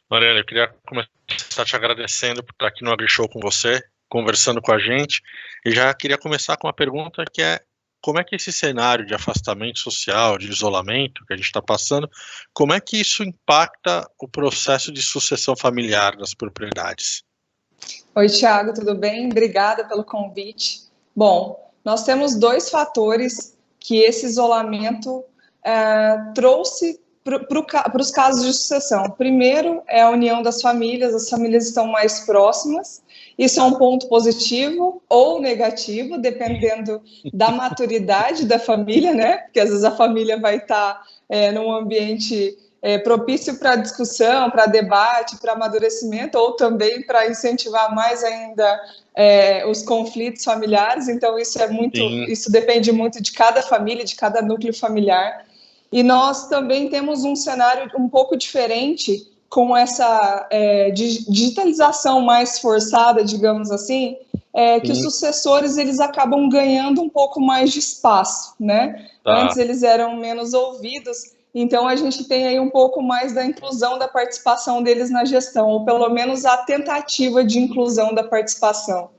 Mariana, eu queria começar te agradecendo por estar aqui no AgriShow com você, conversando com a gente, e já queria começar com uma pergunta que é: como é que esse cenário de afastamento social, de isolamento que a gente está passando, como é que isso impacta o processo de sucessão familiar das propriedades? Oi, Thiago, tudo bem? Obrigada pelo convite. Bom, nós temos dois fatores que esse isolamento trouxe para os casos de sucessão. Primeiro é a união das famílias, as famílias estão mais próximas. Isso é um ponto positivo ou negativo, dependendo da maturidade da família, né? Porque às vezes a família vai estar num ambiente propício para discussão, para debate, para amadurecimento, ou também para incentivar mais ainda os conflitos familiares. Então isso depende muito de cada família, de cada núcleo familiar. E nós também temos um cenário um pouco diferente com essa digitalização mais forçada, digamos assim, que os sucessores eles acabam ganhando um pouco mais de espaço, né? Tá. Antes eles eram menos ouvidos, então a gente tem aí um pouco mais da inclusão da participação deles na gestão, ou pelo menos a tentativa de inclusão da participação.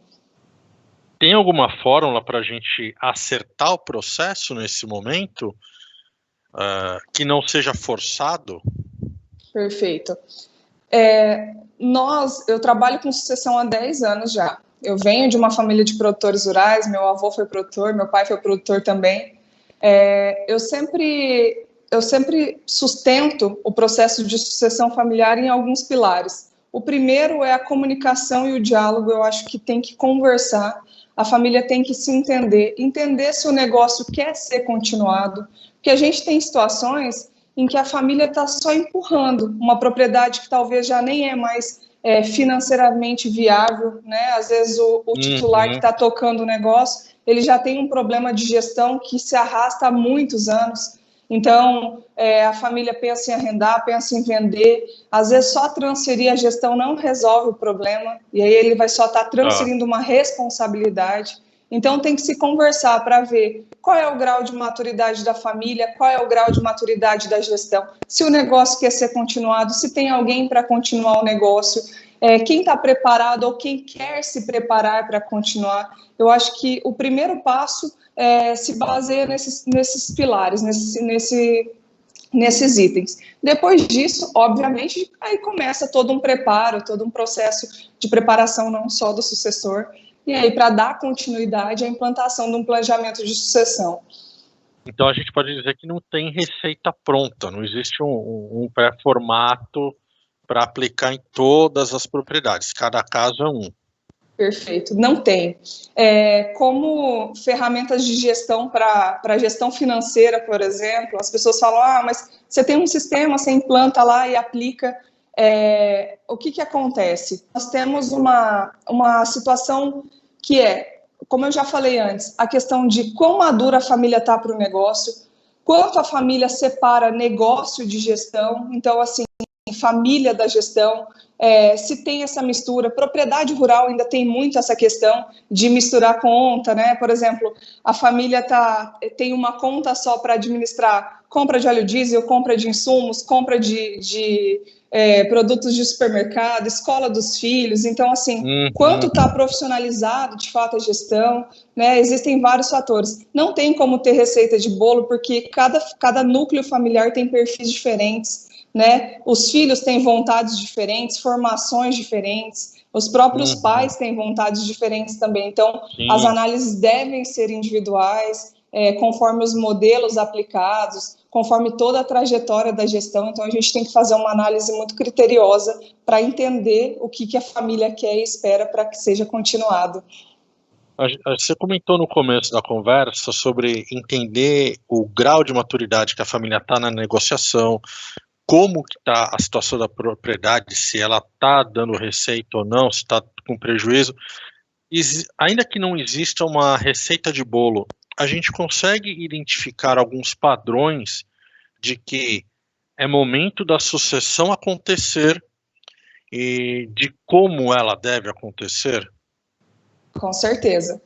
Tem alguma fórmula para a gente acertar o processo nesse momento, que não seja forçado? Perfeito. Eu trabalho com sucessão há 10 anos já. Eu venho de uma família de produtores rurais, meu avô foi produtor, meu pai foi produtor também. Eu sempre sustento o processo de sucessão familiar em alguns pilares. O primeiro é a comunicação e o diálogo. Eu acho que tem que conversar, a família tem que se entender se o negócio quer ser continuado, porque a gente tem situações em que a família está só empurrando uma propriedade que talvez já nem é mais financeiramente viável, né? Às vezes o titular que está tocando o negócio, ele já tem um problema de gestão que se arrasta há muitos anos. Então, a família pensa em arrendar, pensa em vender. Às vezes, só transferir a gestão não resolve o problema, e aí ele vai só estar transferindo uma responsabilidade. Então, tem que se conversar para ver qual é o grau de maturidade da família, qual é o grau de maturidade da gestão, se o negócio quer ser continuado, se tem alguém para continuar o negócio, quem está preparado ou quem quer se preparar para continuar. Eu acho que o primeiro passo se baseia nesses pilares, nesses itens. Depois disso, obviamente, aí começa todo um preparo, todo um processo de preparação não só do sucessor, e aí para dar continuidade à implantação de um planejamento de sucessão. Então a gente pode dizer que não tem receita pronta, não existe um pré-formato para aplicar em todas as propriedades, cada caso é um. Perfeito, não tem. Como ferramentas de gestão para gestão financeira, por exemplo, as pessoas falam, mas você tem um sistema, você implanta lá e aplica. O que acontece? Nós temos uma situação que como eu já falei antes, a questão de quão madura a família está para o negócio, quanto a família separa negócio de gestão, então, assim, família da gestão, se tem essa mistura. Propriedade rural ainda tem muito essa questão de misturar conta, né? Por exemplo, a família tem uma conta só para administrar compra de óleo diesel, compra de insumos, compra de produtos de supermercado, escola dos filhos. Então, assim, quanto está profissionalizado, de fato, a gestão, né? Existem vários fatores. Não tem como ter receita de bolo, porque cada núcleo familiar tem perfis diferentes, né? Os filhos têm vontades diferentes, formações diferentes, os próprios pais têm vontades diferentes também. Então, as análises devem ser individuais, conforme os modelos aplicados, conforme toda a trajetória da gestão. Então, a gente tem que fazer uma análise muito criteriosa para entender o que a família quer e espera para que seja continuado. Você comentou no começo da conversa sobre entender o grau de maturidade que a família está na negociação, como que está a situação da propriedade, se ela está dando receita ou não, se está com prejuízo. Ainda que não exista uma receita de bolo, a gente consegue identificar alguns padrões de que é momento da sucessão acontecer e de como ela deve acontecer? Com certeza.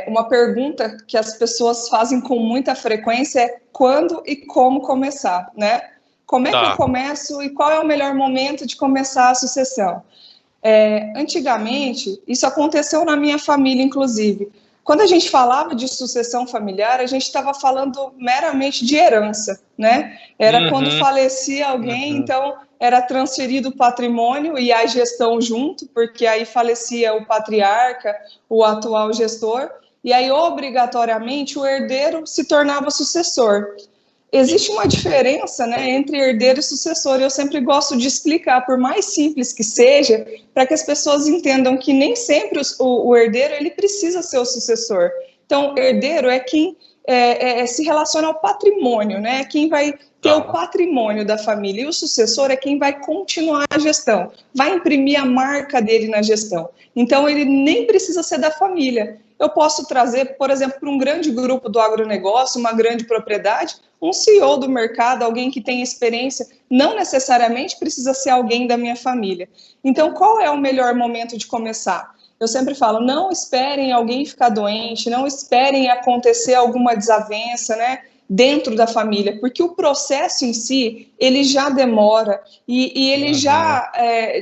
Uma pergunta que as pessoas fazem com muita frequência é quando e como começar, né? Como é que eu Tá. começo e qual é o melhor momento de começar a sucessão? Antigamente, isso aconteceu na minha família, inclusive. Quando a gente falava de sucessão familiar, a gente estava falando meramente de herança, né? Era quando Uhum, falecia alguém, uhum. então era transferido o patrimônio e a gestão junto, porque aí falecia o patriarca, o atual gestor, e aí obrigatoriamente o herdeiro se tornava sucessor. Existe uma diferença, né, entre herdeiro e sucessor. Eu sempre gosto de explicar, por mais simples que seja, para que as pessoas entendam que nem sempre o herdeiro ele precisa ser o sucessor. Então, herdeiro é quem se relaciona ao patrimônio, né? Quem vai ter o Tá. patrimônio da família. E o sucessor é quem vai continuar a gestão, vai imprimir a marca dele na gestão. Então, ele nem precisa ser da família. Eu posso trazer, por exemplo, para um grande grupo do agronegócio, uma grande propriedade, um CEO do mercado, alguém que tem experiência, não necessariamente precisa ser alguém da minha família. Então, qual é o melhor momento de começar? Eu sempre falo, não esperem alguém ficar doente, não esperem acontecer alguma desavença, né, dentro da família, porque o processo em si, ele já demora e ele Uhum. já,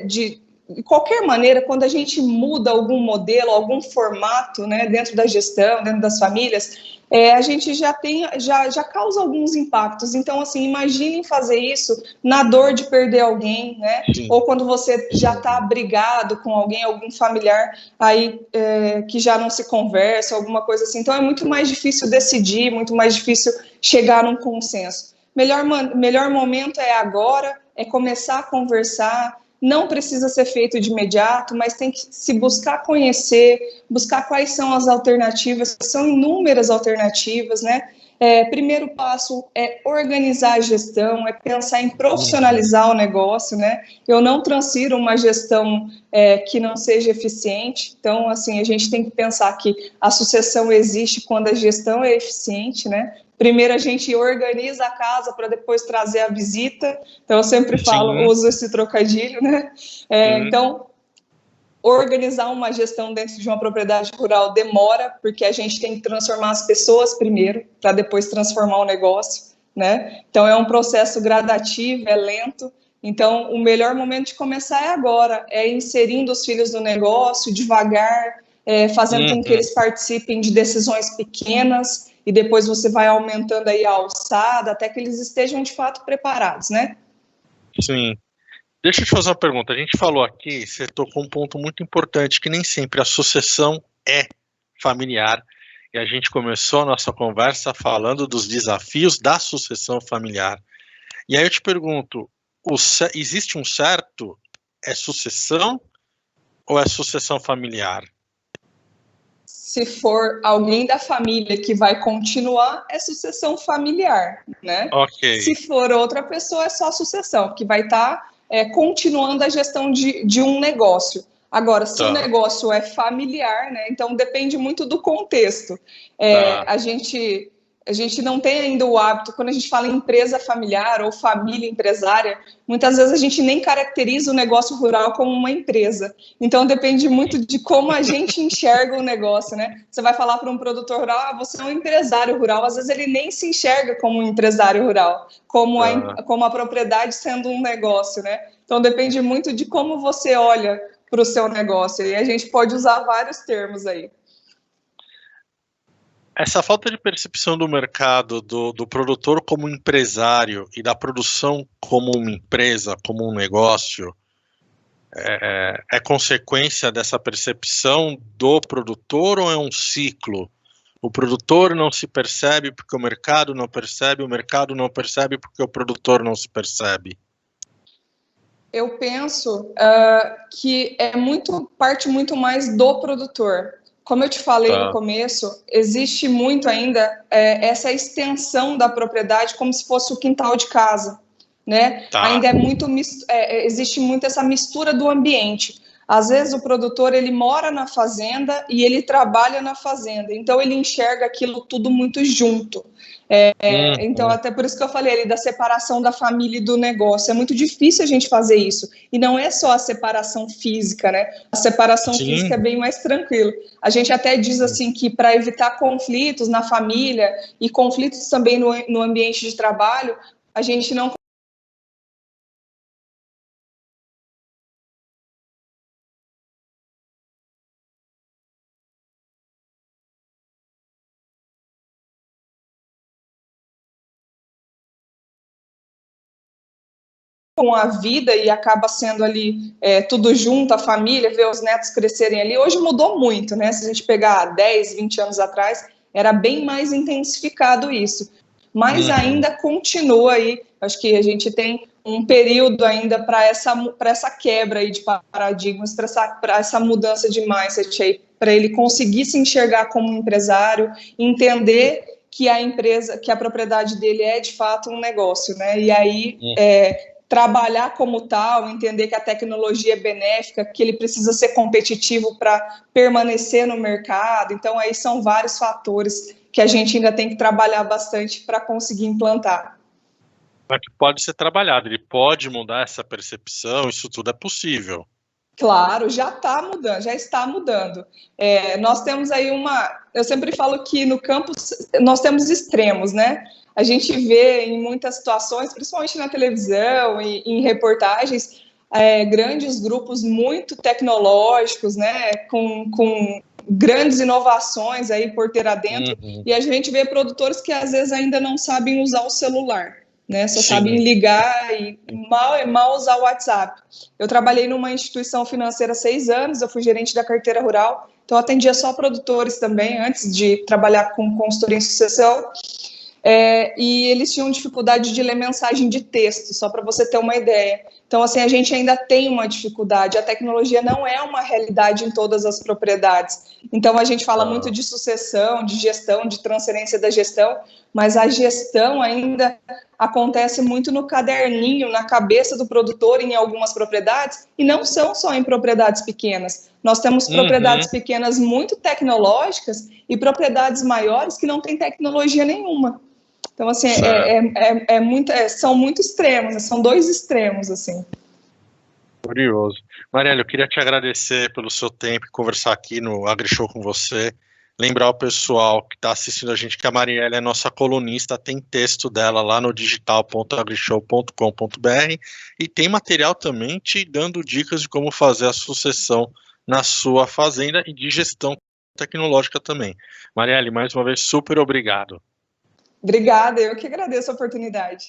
de qualquer maneira, quando a gente muda algum modelo, algum formato, né, dentro da gestão, dentro das famílias, a gente já causa alguns impactos. Então, assim, imaginem fazer isso na dor de perder alguém, né? Sim, Ou quando você já está brigado com alguém, algum familiar aí que já não se conversa, alguma coisa assim. Então, é muito mais difícil decidir, muito mais difícil chegar num consenso. Melhor momento é agora, é começar a conversar. Não precisa ser feito de imediato, mas tem que se buscar conhecer, buscar quais são as alternativas, são inúmeras alternativas, né? Primeiro passo é organizar a gestão, é pensar em uhum. profissionalizar o negócio, né? Eu não transfiro uma gestão que não seja eficiente, então, assim, a gente tem que pensar que a sucessão existe quando a gestão é eficiente, né? Primeiro a gente organiza a casa para depois trazer a visita, então eu sempre falo, Sim, uso esse trocadilho, né? sim. Então, organizar uma gestão dentro de uma propriedade rural demora, porque a gente tem que transformar as pessoas primeiro, para depois transformar o negócio, né? Então, é um processo gradativo, é lento. Então, o melhor momento de começar é agora, é inserindo os filhos no negócio, devagar, fazendo com que Uhum. eles participem de decisões pequenas, e depois você vai aumentando aí a alçada, até que eles estejam de fato preparados, né? Sim. Deixa eu te fazer uma pergunta. A gente falou aqui, você tocou um ponto muito importante, que nem sempre a sucessão é familiar. E a gente começou a nossa conversa falando dos desafios da sucessão familiar. E aí eu te pergunto, existe um certo? É sucessão ou é sucessão familiar? Se for alguém da família que vai continuar, é sucessão familiar, né? Ok, Se for outra pessoa, é só sucessão, que vai estar continuando a gestão de um negócio. Agora, se o tá, negócio é familiar, né? Então depende muito do contexto. tá. A gente não tem ainda o hábito, quando a gente fala em empresa familiar ou família empresária, muitas vezes a gente nem caracteriza o negócio rural como uma empresa. Então depende muito de como a gente enxerga o negócio, né? Você vai falar para um produtor rural, ah, você é um empresário rural, às vezes ele nem se enxerga como um empresário rural, Tá. como a propriedade sendo um negócio, né? Então depende muito de como você olha para o seu negócio. E a gente pode usar vários termos aí. Essa falta de percepção do mercado, do produtor como empresário e da produção como uma empresa, como um negócio, é consequência dessa percepção do produtor ou é um ciclo? O produtor não se percebe porque o mercado não percebe porque o produtor não se percebe. Eu penso que parte muito mais do produtor. Como eu te falei no Tá, começo, existe muito ainda essa extensão da propriedade como se fosse o quintal de casa, né? tá. Ainda existe muito essa mistura do ambiente. Às vezes o produtor ele mora na fazenda e ele trabalha na fazenda, então ele enxerga aquilo tudo muito junto. Então, Uhum. até por isso que eu falei ali da separação da família e do negócio. É muito difícil a gente fazer isso. E não é só a separação física, né? A separação física é Sim. bem mais tranquilo. A gente até diz assim que para evitar conflitos na família e conflitos também no ambiente de trabalho, a gente não com a vida e acaba sendo ali tudo junto, a família, ver os netos crescerem ali. Hoje mudou muito, né? Se a gente pegar 10, 20 anos atrás, era bem mais intensificado isso. Mas ainda continua aí, acho que a gente tem um período ainda para essa quebra aí de paradigmas, para essa mudança de mindset aí, para ele conseguir se enxergar como empresário, entender que a empresa, que a propriedade dele é de fato um negócio, né? E aí trabalhar como tal, entender que a tecnologia é benéfica, que ele precisa ser competitivo para permanecer no mercado. Então aí são vários fatores que a gente ainda tem que trabalhar bastante para conseguir implantar. Mas que pode ser trabalhado, ele pode mudar essa percepção, isso tudo é possível. Claro, já está mudando, já está mudando. Nós temos aí eu sempre falo que no campo nós temos extremos, né? A gente vê em muitas situações, principalmente na televisão e em reportagens, grandes grupos muito tecnológicos, né? Com grandes inovações aí por ter adentro, e a gente vê produtores que às vezes ainda não sabem usar o celular, né? Só sabem ligar e mal usar o WhatsApp. Eu trabalhei numa instituição financeira há 6 anos, eu fui gerente da carteira rural, então eu atendia só produtores também, antes de trabalhar com consultoria em sucessão, e eles tinham dificuldade de ler mensagem de texto, só para você ter uma ideia. Então, assim, a gente ainda tem uma dificuldade, a tecnologia não é uma realidade em todas as propriedades. Então, a gente fala muito de sucessão, de gestão, de transferência da gestão, mas a gestão ainda acontece muito no caderninho, na cabeça do produtor em algumas propriedades, e não são só em propriedades pequenas. Nós temos propriedades pequenas muito tecnológicas e propriedades maiores que não têm tecnologia nenhuma. Então, assim, são muito extremos, são 2 extremos, assim. Curioso. Marielle, eu queria te agradecer pelo seu tempo e conversar aqui no AgriShow com você. Lembrar o pessoal que está assistindo a gente que a Marielle é nossa colunista, tem texto dela lá no digital.agrishow.com.br e tem material também te dando dicas de como fazer a sucessão na sua fazenda e de gestão tecnológica também. Marielle, mais uma vez, super obrigado. Obrigada, eu que agradeço a oportunidade.